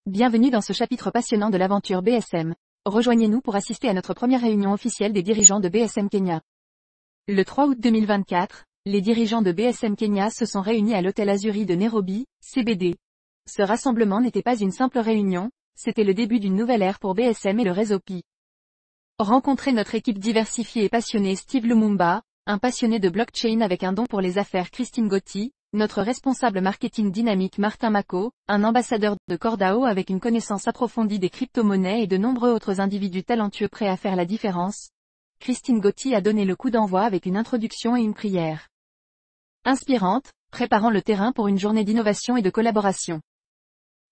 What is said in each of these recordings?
Bienvenue dans ce chapitre passionnant de l'aventure BSM. Rejoignez-nous pour assister à notre première réunion officielle des dirigeants de BSM Kenya. Le 3 août 2024, les dirigeants de BSM Kenya se sont réunis à l'hôtel Azuri de Nairobi, CBD. Ce rassemblement n'était pas une simple réunion, c'était le début d'une nouvelle ère pour BSM et le réseau Pi. Rencontrez notre équipe diversifiée et passionnée Steve Lumumba, un passionné de blockchain avec un don pour les affaires Christine Gotti, notre responsable marketing dynamique Martin Mako, un ambassadeur de Cordao avec une connaissance approfondie des crypto-monnaies et de nombreux autres individus talentueux prêts à faire la différence. Christine Gotti a donné le coup d'envoi avec une introduction et une prière inspirante, préparant le terrain pour une journée d'innovation et de collaboration.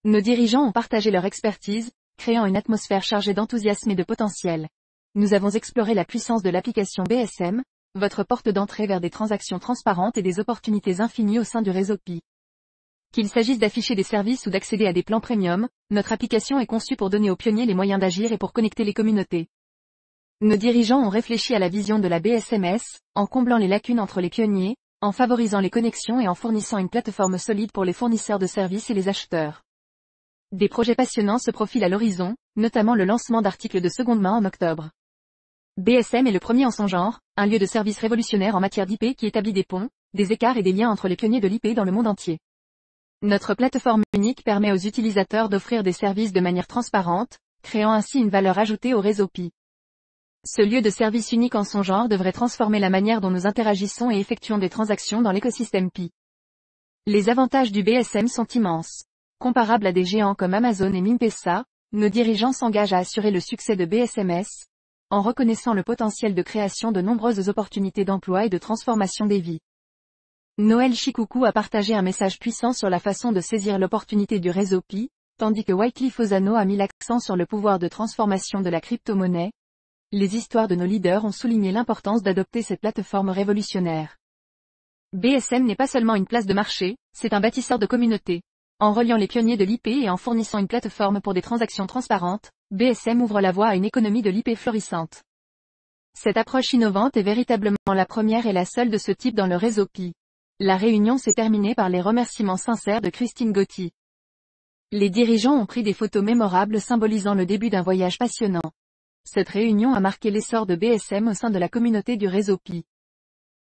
Nos dirigeants ont partagé leur expertise, créant une atmosphère chargée d'enthousiasme et de potentiel. Nous avons exploré la puissance de l'application BSM, votre porte d'entrée vers des transactions transparentes et des opportunités infinies au sein du réseau Pi. Qu'il s'agisse d'afficher des services ou d'accéder à des plans premium, notre application est conçue pour donner aux pionniers les moyens d'agir et pour connecter les communautés. Nos dirigeants ont réfléchi à la vision de la BSMS, en comblant les lacunes entre les pionniers, en favorisant les connexions et en fournissant une plateforme solide pour les fournisseurs de services et les acheteurs. Des projets passionnants se profilent à l'horizon, notamment le lancement d'articles de seconde main en octobre. BSM est le premier en son genre, un lieu de service révolutionnaire en matière d'IP qui établit des ponts, des écarts et des liens entre les pionniers de l'IP dans le monde entier. Notre plateforme unique permet aux utilisateurs d'offrir des services de manière transparente, créant ainsi une valeur ajoutée au réseau Pi. Ce lieu de service unique en son genre devrait transformer la manière dont nous interagissons et effectuons des transactions dans l'écosystème Pi. Les avantages du BSM sont immenses. Comparables à des géants comme Amazon et M-Pesa, nos dirigeants s'engagent à assurer le succès de BSMS, en reconnaissant le potentiel de création de nombreuses opportunités d'emploi et de transformation des vies. Noël Chikuku a partagé un message puissant sur la façon de saisir l'opportunité du réseau Pi, tandis que Wycliffe Ozano a mis l'accent sur le pouvoir de transformation de la crypto-monnaie. Les histoires de nos leaders ont souligné l'importance d'adopter cette plateforme révolutionnaire. BSM n'est pas seulement une place de marché, c'est un bâtisseur de communauté. En reliant les pionniers de l'IP et en fournissant une plateforme pour des transactions transparentes, BSM ouvre la voie à une économie de l'IP florissante. Cette approche innovante est véritablement la première et la seule de ce type dans le réseau Pi. La réunion s'est terminée par les remerciements sincères de Christine Gotti. Les dirigeants ont pris des photos mémorables symbolisant le début d'un voyage passionnant. Cette réunion a marqué l'essor de BSM au sein de la communauté du réseau Pi.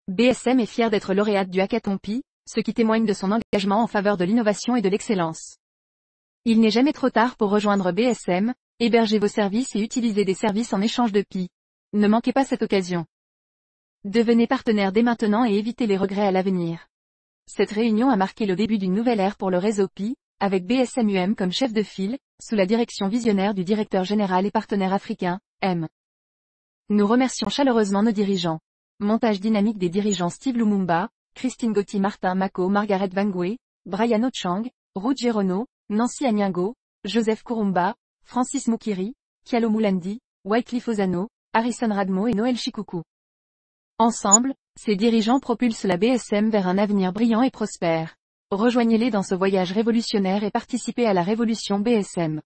BSM est fier d'être lauréate du Hackathon Pi, ce qui témoigne de son engagement en faveur de l'innovation et de l'excellence. Il n'est jamais trop tard pour rejoindre BSM, héberger vos services et utiliser des services en échange de Pi. Ne manquez pas cette occasion. Devenez partenaire dès maintenant et évitez les regrets à l'avenir. Cette réunion a marqué le début d'une nouvelle ère pour le réseau Pi, avec BSM-UM comme chef de file, sous la direction visionnaire du directeur général et partenaire africain, M. Nous remercions chaleureusement nos dirigeants. Montage dynamique des dirigeants Steve Lumumba, Christine Gotti, Martin Mako, Margaret Vangwe, Brian Ochang, Ruth Gerono, Nancy Anyango, Joseph Kurumba, Francis Mukiri, Kialo Mulandi, Wycliffe Ozano, Harrison Radmo et Noël Chikuku. Ensemble, ces dirigeants propulsent la BSM vers un avenir brillant et prospère. Rejoignez-les dans ce voyage révolutionnaire et participez à la révolution BSM.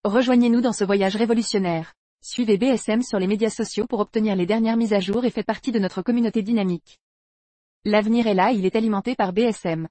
Rejoignez-nous dans ce voyage révolutionnaire. Suivez BSM sur les médias sociaux pour obtenir les dernières mises à jour et faites partie de notre communauté dynamique. L'avenir est là, il est alimenté par BSM.